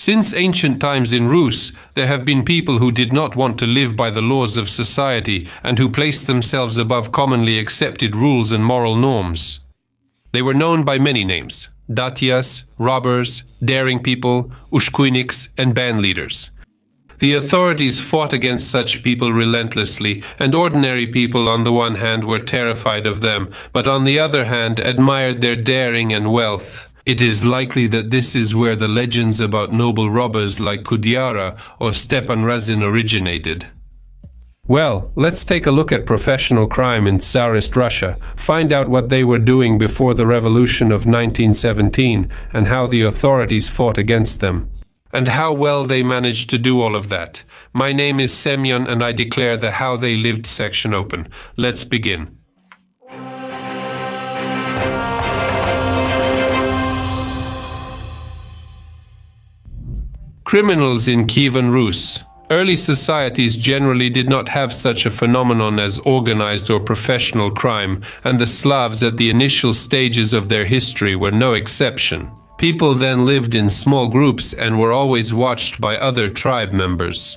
Since ancient times in Rus, there have been people who did not want to live by the laws of society and who placed themselves above commonly accepted rules and moral norms. They were known by many names: Datyas, robbers, daring people, ushkuiniks, and band leaders. The authorities fought against such people relentlessly, and ordinary people on the one hand were terrified of them, but on the other hand admired their daring and wealth. It is likely that this is where the legends about noble robbers like Kudyara or Stepan Razin originated. Well, let's take a look at professional crime in Tsarist Russia, find out what they were doing before the revolution of 1917 and how the authorities fought against them. And how well they managed to do all of that. My name is Semyon and I declare the How They Lived section open. Let's begin. Criminals in Kievan Rus. Early societies generally did not have such a phenomenon as organized or professional crime, and the Slavs at the initial stages of their history were no exception. People then lived in small groups and were always watched by other tribe members.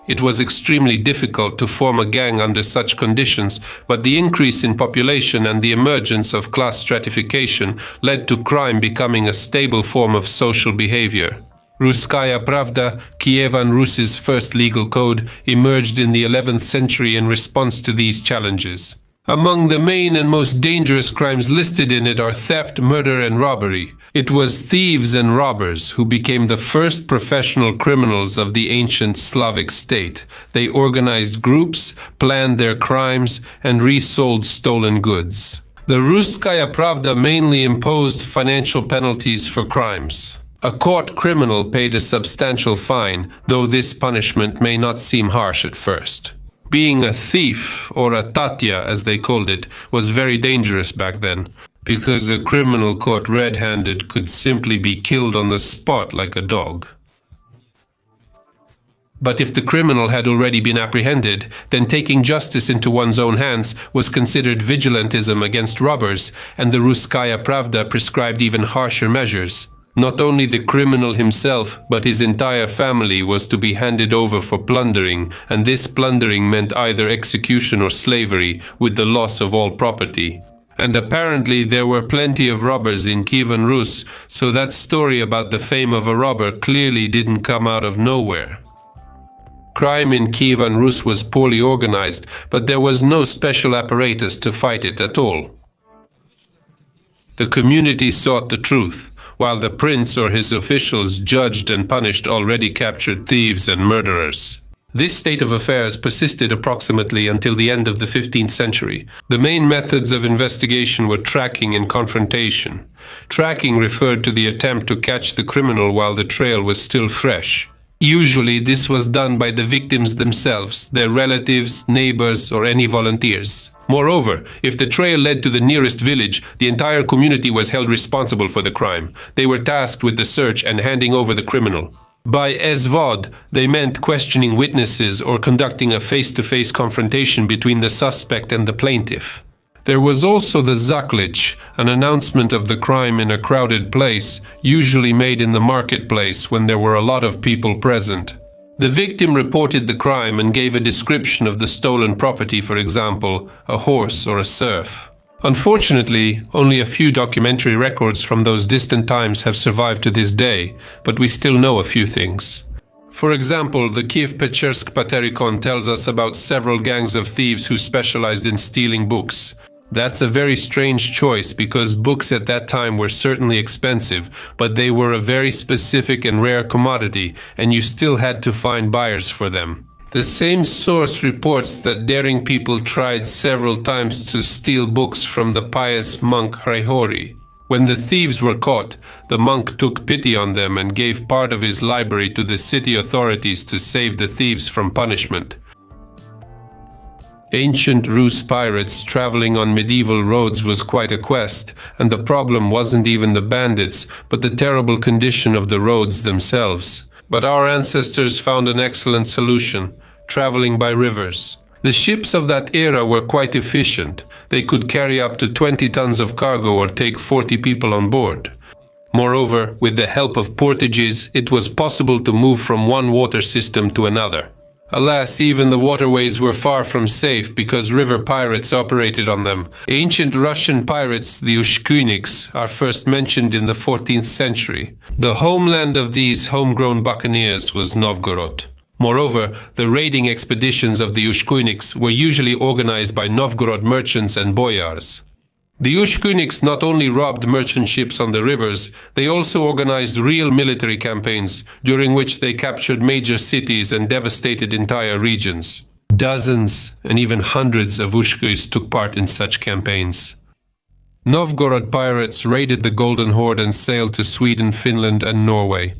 It was extremely difficult to form a gang under such conditions, but the increase in population and the emergence of class stratification led to crime becoming a stable form of social behavior. Ruskaya Pravda, Kievan Rus's first legal code, emerged in the 11th century in response to these challenges. Among the main and most dangerous crimes listed in it are theft, murder, and robbery. It was thieves and robbers who became the first professional criminals of the ancient Slavic state. They organized groups, planned their crimes, and resold stolen goods. The Ruskaya Pravda mainly imposed financial penalties for crimes. A caught criminal paid a substantial fine, though this punishment may not seem harsh at first. Being a thief, or a tatya as they called it, was very dangerous back then, because a criminal caught red-handed could simply be killed on the spot like a dog. But if the criminal had already been apprehended, then taking justice into one's own hands was considered vigilantism against robbers, and the Ruskaya Pravda prescribed even harsher measures. Not only the criminal himself, but his entire family was to be handed over for plundering, and this plundering meant either execution or slavery, with the loss of all property. And apparently there were plenty of robbers in Kievan Rus, so that story about the fame of a robber clearly didn't come out of nowhere. Crime in Kievan Rus was poorly organized, but there was no special apparatus to fight it at all. The community sought the truth, while the prince or his officials judged and punished already captured thieves and murderers. This state of affairs persisted approximately until the end of the 15th century. The main methods of investigation were tracking and confrontation. Tracking referred to the attempt to catch the criminal while the trail was still fresh. Usually this was done by the victims themselves, their relatives, neighbors, or any volunteers. Moreover, if the trail led to the nearest village, the entire community was held responsible for the crime. They were tasked with the search and handing over the criminal. By ezvod, they meant questioning witnesses or conducting a face-to-face confrontation between the suspect and the plaintiff. There was also the zaklich, an announcement of the crime in a crowded place, usually made in the marketplace when there were a lot of people present. The victim reported the crime and gave a description of the stolen property, for example, a horse or a serf. Unfortunately, only a few documentary records from those distant times have survived to this day, but we still know a few things. For example, the Kiev-Pechersk Paterikon tells us about several gangs of thieves who specialized in stealing books. That's a very strange choice because books at that time were certainly expensive, but they were a very specific and rare commodity, and you still had to find buyers for them. The same source reports that daring people tried several times to steal books from the pious monk Hrihori. When the thieves were caught, the monk took pity on them and gave part of his library to the city authorities to save the thieves from punishment. Ancient Rus pirates traveling on medieval roads was quite a quest, and the problem wasn't even the bandits, but the terrible condition of the roads themselves. But our ancestors found an excellent solution: traveling by rivers. The ships of that era were quite efficient. They could carry up to 20 tons of cargo or take 40 people on board. Moreover, with the help of portages, it was possible to move from one water system to another. Alas, even the waterways were far from safe because river pirates operated on them. Ancient Russian pirates, the Ushkuiniks, are first mentioned in the 14th century. The homeland of these homegrown buccaneers was Novgorod. Moreover, the raiding expeditions of the Ushkuiniks were usually organized by Novgorod merchants and boyars. The Ushkuiniks not only robbed merchant ships on the rivers, they also organized real military campaigns, during which they captured major cities and devastated entire regions. Dozens and even hundreds of Ushkuis took part in such campaigns. Novgorod pirates raided the Golden Horde and sailed to Sweden, Finland, and Norway.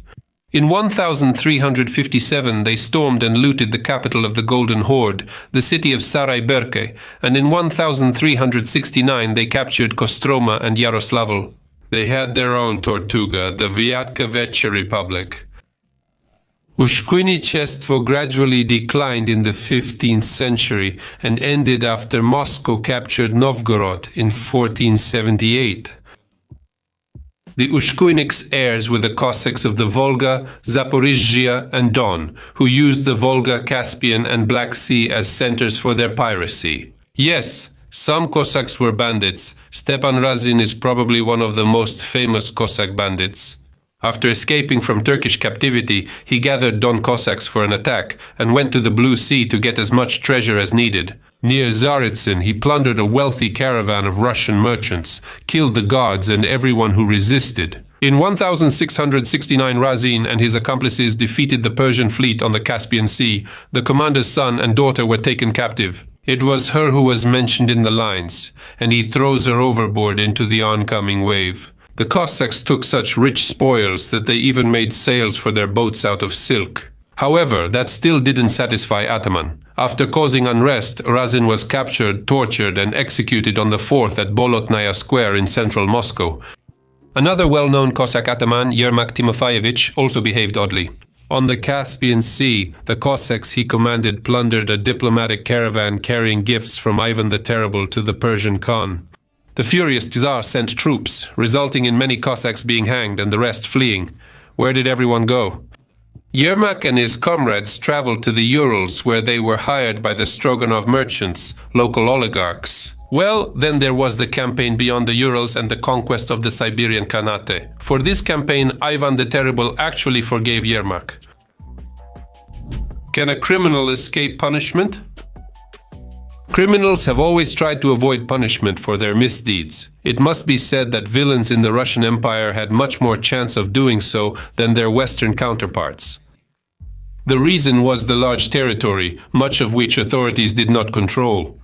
In 1357 they stormed and looted the capital of the Golden Horde, the city of Saraybörke, and in 1369 they captured Kostroma and Yaroslavl. They had their own Tortuga, the Viatkoveche Republic. Ushkuinichestvo gradually declined in the 15th century and ended after Moscow captured Novgorod in 1478. The Ushkuiniks' heirs were the Cossacks of the Volga, Zaporizhzhia, and Don, who used the Volga, Caspian, and Black Sea as centers for their piracy. Yes, some Cossacks were bandits. Stepan Razin is probably one of the most famous Cossack bandits. After escaping from Turkish captivity, he gathered Don Cossacks for an attack and went to the Blue Sea to get as much treasure as needed. Near Tsarist, he plundered a wealthy caravan of Russian merchants, killed the guards and everyone who resisted. In 1669, Razin and his accomplices defeated the Persian fleet on the Caspian Sea. The commander's son and daughter were taken captive. It was her who was mentioned in the lines, and he throws her overboard into the oncoming wave. The Cossacks took such rich spoils that they even made sails for their boats out of silk. However, that still didn't satisfy Ataman. After causing unrest, Razin was captured, tortured, and executed on the 4th at Bolotnaya Square in central Moscow. Another well-known Cossack ataman, Yermak Timofeyevich, also behaved oddly. On the Caspian Sea, the Cossacks he commanded plundered a diplomatic caravan carrying gifts from Ivan the Terrible to the Persian Khan. The furious Tsar sent troops, resulting in many Cossacks being hanged and the rest fleeing. Where did everyone go? Yermak and his comrades traveled to the Urals, where they were hired by the Stroganov merchants, local oligarchs. Well, then there was the campaign beyond the Urals and the conquest of the Siberian Khanate. For this campaign, Ivan the Terrible actually forgave Yermak. Can a criminal escape punishment? Criminals have always tried to avoid punishment for their misdeeds. It must be said that villains in the Russian Empire had much more chance of doing so than their Western counterparts. The reason was the large territory, much of which authorities did not control.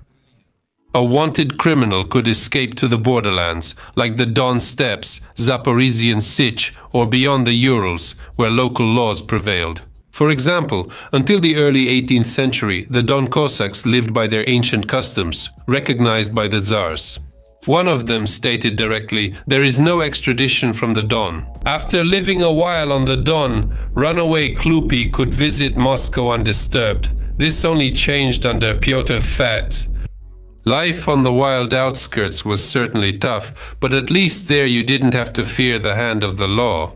A wanted criminal could escape to the borderlands, like the Don Steppes, Zaporizhian Sich, or beyond the Urals, where local laws prevailed. For example, until the early 18th century, the Don Cossacks lived by their ancient customs, recognized by the Tsars. One of them stated directly, "There is no extradition from the Don." After living a while on the Don, runaway Klupi could visit Moscow undisturbed. This only changed under Pyotr Fat. Life on the wild outskirts was certainly tough, but at least there you didn't have to fear the hand of the law.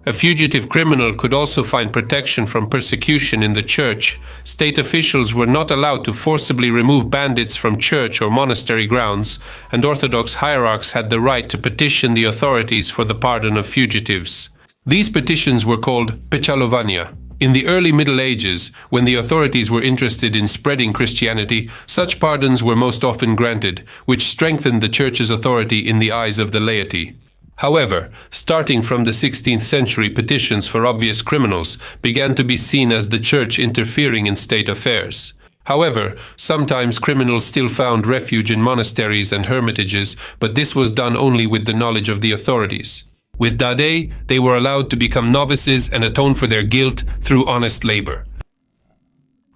A fugitive criminal could also find protection from persecution in the church. State officials were not allowed to forcibly remove bandits from church or monastery grounds, and Orthodox hierarchs had the right to petition the authorities for the pardon of fugitives. These petitions were called pechalovania. In the early Middle Ages, when the authorities were interested in spreading Christianity, such pardons were most often granted, which strengthened the church's authority in the eyes of the laity. However, starting from the 16th century, petitions for obvious criminals began to be seen as the church interfering in state affairs. However, sometimes criminals still found refuge in monasteries and hermitages, but this was done only with the knowledge of the authorities. With Dade, they were allowed to become novices and atone for their guilt through honest labor.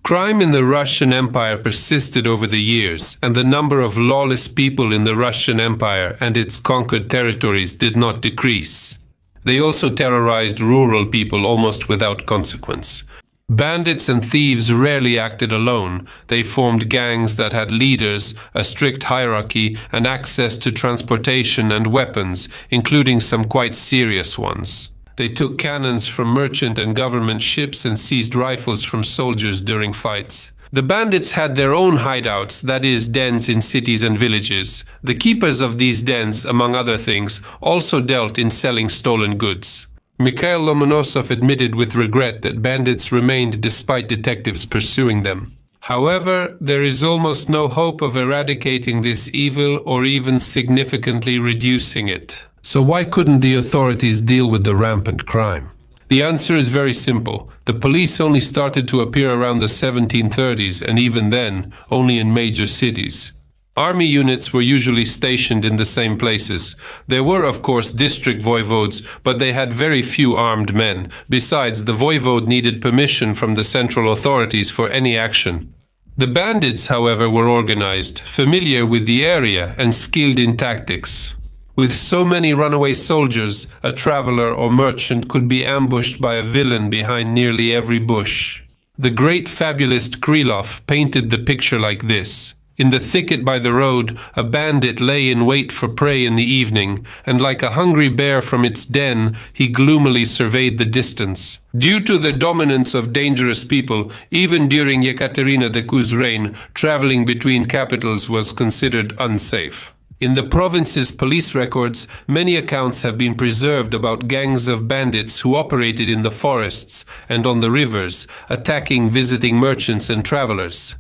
Crime in the Russian Empire persisted over the years, and the number of lawless people in the Russian Empire and its conquered territories did not decrease. They also terrorized rural people almost without consequence. Bandits and thieves rarely acted alone. They formed gangs that had leaders, a strict hierarchy, and access to transportation and weapons, including some quite serious ones. They took cannons from merchant and government ships and seized rifles from soldiers during fights. The bandits had their own hideouts, that is, dens in cities and villages. The keepers of these dens, among other things, also dealt in selling stolen goods. Mikhail Lomonosov admitted with regret that bandits remained despite detectives pursuing them. However, there is almost no hope of eradicating this evil or even significantly reducing it. So why couldn't the authorities deal with the rampant crime? The answer is very simple. The police only started to appear around the 1730s, and even then, only in major cities. Army units were usually stationed in the same places. There were, of course, district voivodes, but they had very few armed men. Besides, the voivode needed permission from the central authorities for any action. The bandits, however, were organized, familiar with the area, and skilled in tactics. With so many runaway soldiers, a traveler or merchant could be ambushed by a villain behind nearly every bush. The great fabulist Krylov painted the picture like this. In the thicket by the road, a bandit lay in wait for prey in the evening, and like a hungry bear from its den, he gloomily surveyed the distance. Due to the dominance of dangerous people, even during Yekaterina the Kuz's reign, traveling between capitals was considered unsafe. In the province's police records, many accounts have been preserved about gangs of bandits who operated in the forests and on the rivers, attacking visiting merchants and travelers.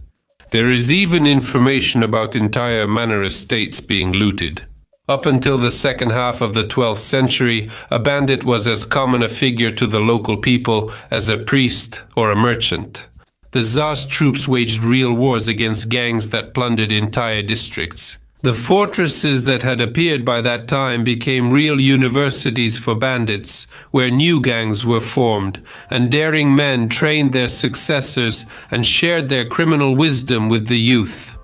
There is even information about entire manor estates being looted. Up until the second half of the 12th century, a bandit was as common a figure to the local people as a priest or a merchant. The Tsar's troops waged real wars against gangs that plundered entire districts. The fortresses that had appeared by that time became real universities for bandits, where new gangs were formed, and daring men trained their successors and shared their criminal wisdom with the youth.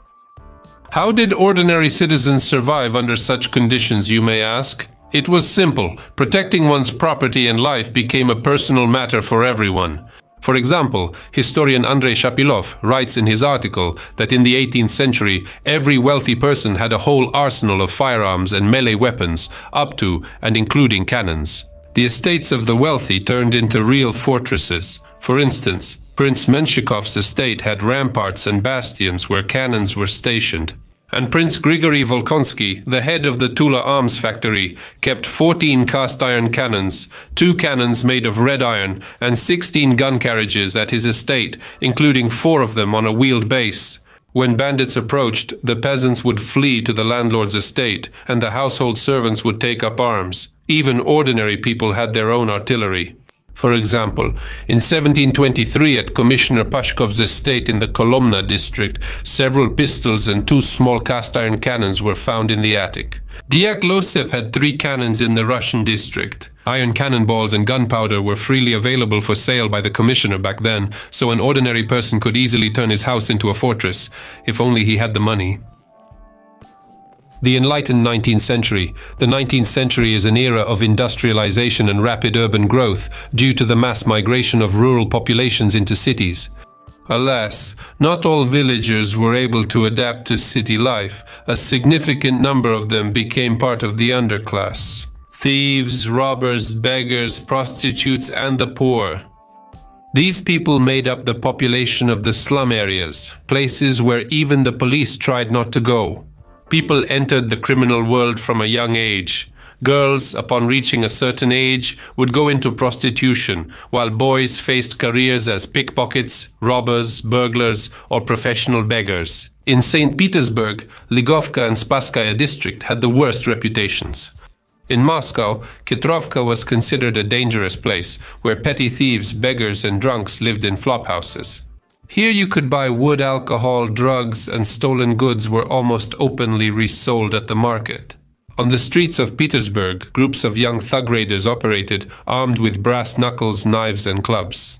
How did ordinary citizens survive under such conditions, you may ask? It was simple. Protecting one's property and life became a personal matter for everyone. For example, historian Andrei Shapilov writes in his article that in the 18th century, every wealthy person had a whole arsenal of firearms and melee weapons, up to and including cannons. The estates of the wealthy turned into real fortresses. For instance, Prince Menshikov's estate had ramparts and bastions where cannons were stationed. And Prince Grigory Volkonsky, the head of the Tula arms factory, kept 14 cast-iron cannons, 2 cannons made of red iron, and 16 gun carriages at his estate, including 4 of them on a wheeled base. When bandits approached, the peasants would flee to the landlord's estate, and the household servants would take up arms. Even ordinary people had their own artillery. For example, in 1723 at Commissioner Pashkov's estate in the Kolomna district, several pistols and 2 small cast-iron cannons were found in the attic. Diak Losev had 3 cannons in the Russian district. Iron cannonballs and gunpowder were freely available for sale by the commissioner back then, so an ordinary person could easily turn his house into a fortress, if only he had the money. The enlightened 19th century. The 19th century is an era of industrialization and rapid urban growth due to the mass migration of rural populations into cities. Alas, not all villagers were able to adapt to city life. A significant number of them became part of the underclass. Thieves, robbers, beggars, prostitutes, and the poor. These people made up the population of the slum areas, places where even the police tried not to go. People entered the criminal world from a young age. Girls, upon reaching a certain age, would go into prostitution, while boys faced careers as pickpockets, robbers, burglars, or professional beggars. In St. Petersburg, Ligovka and Spasskaya district had the worst reputations. In Moscow, Kitrovka was considered a dangerous place, where petty thieves, beggars, and drunks lived in flophouses. Here you could buy wood, alcohol, drugs, and stolen goods were almost openly resold at the market. On the streets of Petersburg, groups of young thug raiders operated, armed with brass knuckles, knives, and clubs.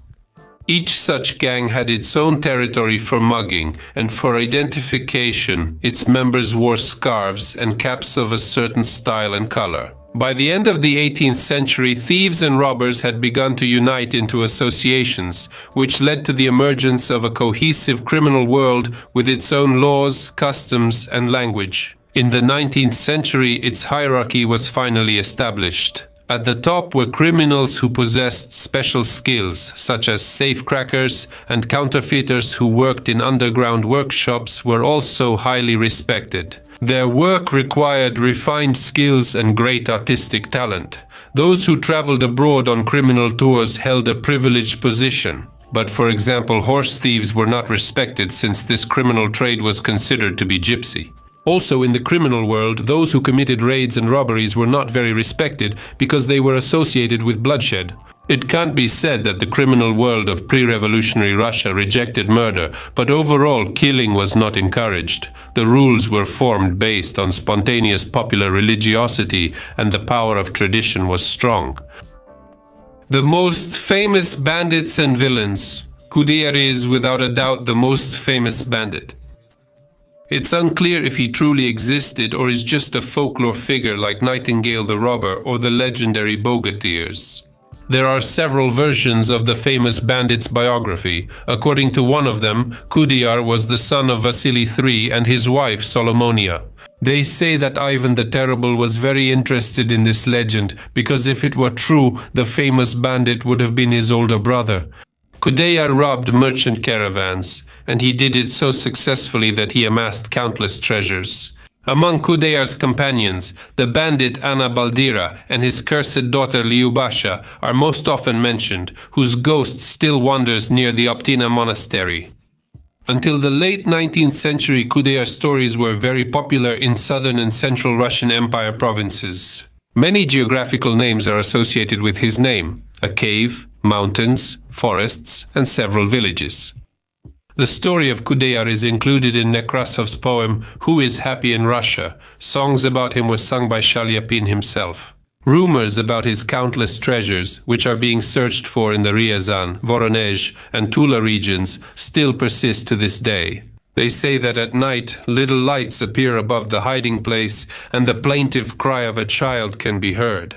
Each such gang had its own territory for mugging, and for identification, its members wore scarves and caps of a certain style and color. By the end of the 18th century, thieves and robbers had begun to unite into associations, which led to the emergence of a cohesive criminal world with its own laws, customs, and language. In the 19th century, its hierarchy was finally established. At the top were criminals who possessed special skills, such as safecrackers, and counterfeiters who worked in underground workshops were also highly respected. Their work required refined skills and great artistic talent. Those who traveled abroad on criminal tours held a privileged position. But for example, horse thieves were not respected since this criminal trade was considered to be gypsy. Also in the criminal world, those who committed raids and robberies were not very respected because they were associated with bloodshed. It can't be said that the criminal world of pre-revolutionary Russia rejected murder, but overall killing was not encouraged. The rules were formed based on spontaneous popular religiosity, and the power of tradition was strong. The most famous bandits and villains. Kudeyar is without a doubt the most famous bandit. It's unclear if he truly existed or is just a folklore figure like Nightingale the Robber or the legendary bogatirs. There are several versions of the famous bandit's biography. According to one of them, Kudeyar was the son of Vasily III and his wife Solomonia. They say that Ivan the Terrible was very interested in this legend because if it were true, the famous bandit would have been his older brother. Kudeyar robbed merchant caravans, and he did it so successfully that he amassed countless treasures. Among Kudeyar's companions, the bandit Anna Baldira and his cursed daughter Lyubasha are most often mentioned, whose ghost still wanders near the Optina monastery. Until the late 19th century, Kudeyar stories were very popular in southern and central Russian Empire provinces. Many geographical names are associated with his name: a cave, mountains, forests, and several villages. The story of Kudeyar is included in Nekrasov's poem Who is Happy in Russia? Songs about him were sung by Shaliapin himself. Rumors about his countless treasures, which are being searched for in the Ryazan, Voronezh, and Tula regions, still persist to this day. They say that at night, little lights appear above the hiding place, and the plaintive cry of a child can be heard.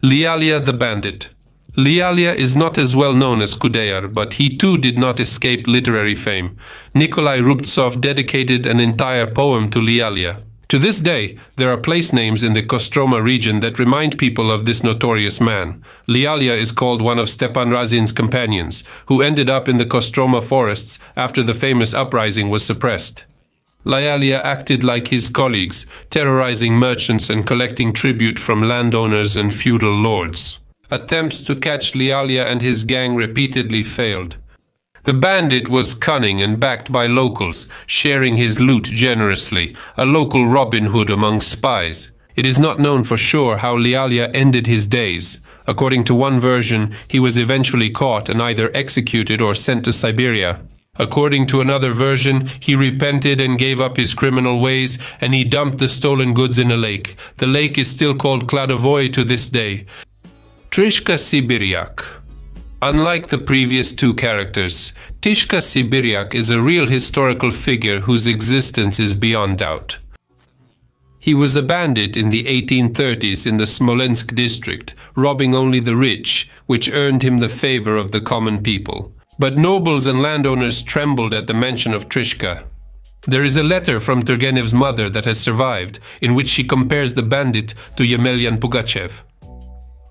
Lialia the Bandit. Lialia is not as well known as Kudeyar, but he too did not escape literary fame. Nikolai Rubtsov dedicated an entire poem to Lialia. To this day, there are place names in the Kostroma region that remind people of this notorious man. Lialia is called one of Stepan Razin's companions, who ended up in the Kostroma forests after the famous uprising was suppressed. Lialia acted like his colleagues, terrorizing merchants and collecting tribute from landowners and feudal lords. Attempts to catch Lialia and his gang repeatedly failed. The bandit was cunning and backed by locals, sharing his loot generously, a local Robin Hood among spies. It is not known for sure how Lialia ended his days. According to one version, he was eventually caught and either executed or sent to Siberia. According to another version, he repented and gave up his criminal ways, and he dumped the stolen goods in a lake. The lake is still called Kladovoy to this day. Trishka Sibiryak. Unlike the previous two characters, Tishka Sibiryak is a real historical figure whose existence is beyond doubt. He was a bandit in the 1830s in the Smolensk district, robbing only the rich, which earned him the favor of the common people. But nobles and landowners trembled at the mention of Trishka. There is a letter from Turgenev's mother that has survived, in which she compares the bandit to Yemelyan Pugachev.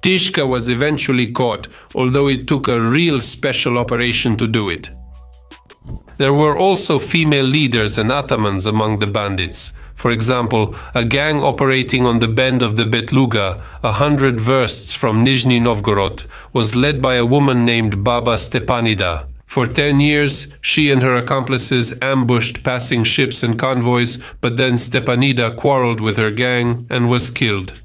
Tishka was eventually caught, although it took a real special operation to do it. There were also female leaders and atamans among the bandits. For example, a gang operating on the bend of the Betluga, 100 versts from Nizhny Novgorod, was led by a woman named Baba Stepanida. For 10 years, she and her accomplices ambushed passing ships and convoys, but then Stepanida quarreled with her gang and was killed.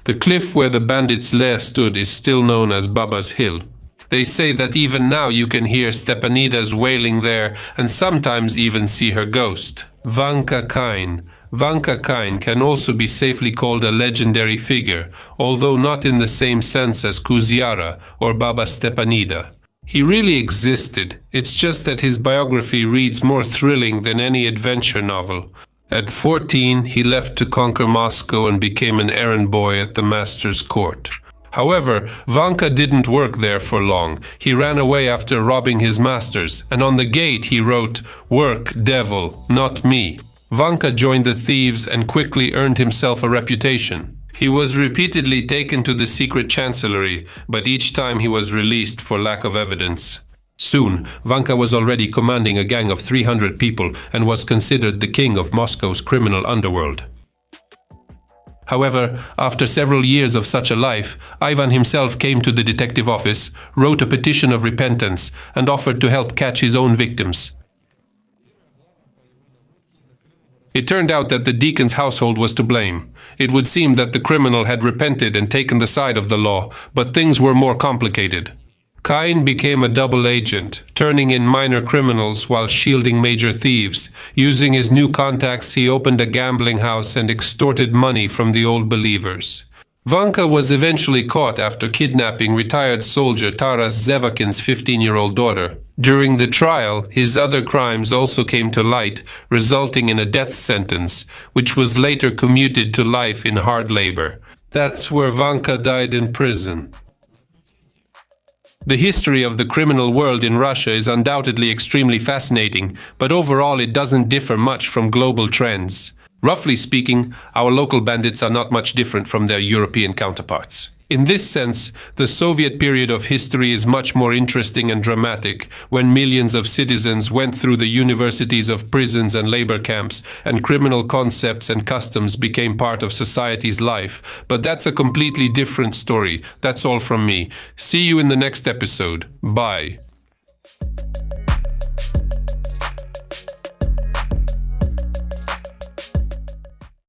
The cliff where the bandits' lair stood is still known as Baba's Hill. They say that even now you can hear Stepanida's wailing there and sometimes even see her ghost. Vanka Kain. Vanka Kain can also be safely called a legendary figure, although not in the same sense as Kuzyara or Baba Stepanida. He really existed, it's just that his biography reads more thrilling than any adventure novel. At 14, he left to conquer Moscow and became an errand boy at the master's court. However, Vanka didn't work there for long. He ran away after robbing his masters, and on the gate he wrote, "Work, devil, not me." Vanka joined the thieves and quickly earned himself a reputation. He was repeatedly taken to the secret chancellery, but each time he was released for lack of evidence. Soon, Vanka was already commanding a gang of 300 people and was considered the king of Moscow's criminal underworld. However, after several years of such a life, Ivan himself came to the detective office, wrote a petition of repentance, and offered to help catch his own victims. It turned out that the deacon's household was to blame. It would seem that the criminal had repented and taken the side of the law, but things were more complicated. Cain became a double agent, turning in minor criminals while shielding major thieves. Using his new contacts, he opened a gambling house and extorted money from the old believers. Vanka was eventually caught after kidnapping retired soldier Taras Zevakin's 15-year-old daughter. During the trial, his other crimes also came to light, resulting in a death sentence, which was later commuted to life in hard labor. That's where Vanka died in prison. The history of the criminal world in Russia is undoubtedly extremely fascinating, but overall it doesn't differ much from global trends. Roughly speaking, our local bandits are not much different from their European counterparts. In this sense, the Soviet period of history is much more interesting and dramatic, when millions of citizens went through the universities of prisons and labor camps, and criminal concepts and customs became part of society's life. But that's a completely different story. That's all from me. See you in the next episode. Bye.